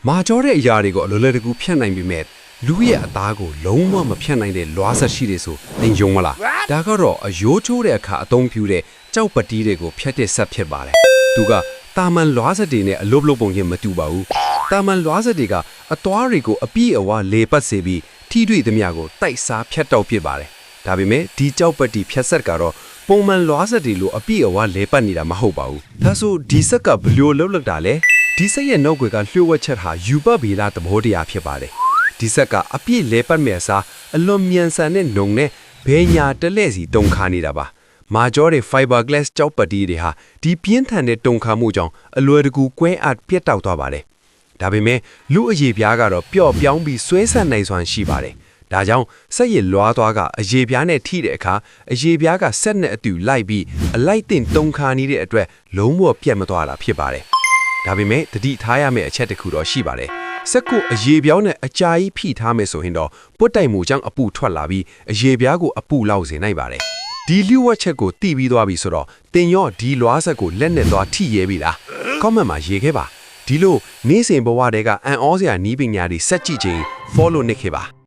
မာကျော်တဲ့အရာတွေကိုအလိုလဲတကူဖြတ်နိုင်ပြီမဲ့လူရဲ့အသားကိုလုံးဝမဖြတ်နိုင်တဲ့လွားဆက်ရှိတယ်ဆိုသင်ယုံမလားဒါကတော့အယိုးချိုးတဲ့အခါအသုံးပြုတဲ့ကြောက်ပတီးတွေကိုဖြတ်တဲ့ဆက်ဖြစ်ပါတယ်သူကတာမန်လွားဆက်တွေနဲ့အလုတ်လုတ်ပုံချင်းမတူပါဘူးတာမန်လွားဆက်တွေကအသွားတွေကိုအပြည့်အဝလေပတ်စေပြီးထိတွေ့သမျှကိုတိုက်စားဖြတ်တောက်ပစ်ပါတယ်ဒါပေမဲ့ဒီကြောက်ပတီးဖြတ်ဆက်ကတော့ပုံမှန်လွားဆက်တွေလိုအပြည့်အဝလေပတ်နေတာမဟုတ်ပါဘူးဒါဆိုဒီဆက်ကဘယ်လိုလုပ်တာလဲဒီဆက်ရဲ့နောက်ွယ်ကလျှို့ဝှက်ချက်ဟာယူပတ်ဗီလာသဘောတရားဖြစ်ပါတယ်ဒီဆက်ကအပြည့်လဲပတ်မဲ့စားအလွန်မြန်ဆန်တဲ့နှုံနဲ့ဘဲညာတလဲစီတုံခါနေတာပါမာကျော်တဲ့ fiberglass ကြောက်ပတီးတွေဟာဒီပြင်းထန်တဲ့တုံခါမှုကြောင့်အလွယ်တကူကွဲအပ်ပြတ်တောက်သွားပါတယ်ဒါပေမဲ့လူအရေပြားကတော့ပျော့ပြောင်းပြီးဆွဲဆန့်နိုင်စွမ်းရှိပါတယ်ဒါကြောင့်ဆက်ရည်လွားသွားကအရေပြားနဲ့ထိတဲ့အခါအရေပြားကဆက်နဲ့အတူလိုက်ပြီးအလိုက်တင်တုံခါနေတဲ့အတွက်လုံးဝပြတ်မသွားတာဖြစ်ပါတယ်ဒါပေမဲ့တတိထားရမယ့်အချက်တစ်ခုတော့ရှိပါတယ်စက်ကိုအရေပြောင်းနဲ့အကြာကြီးဖိထားမယ်ဆိုရင်တော့ပွတ်တိုက်မှုကြောင့်အပူထွက်လာပြီးအရေပြားကိုအပူလောက်စေနိုင်ပါတယ်ဒီလျှို့ဝှက်ချက်ကိုတိပြီးသွားပြီဆိုတော့တင်ရော့ဒီလွားဆက်ကိုလက်နဲ့သွားထိရဲပြီလား comment မှာရေးခဲ့ပါဒီလိုနေ့စဉ်ဘဝတွေကအံ့ဩစရာနီးပညာတွေစက်ကြည့်ခြင်း follow နစ်ခဲ့ပါ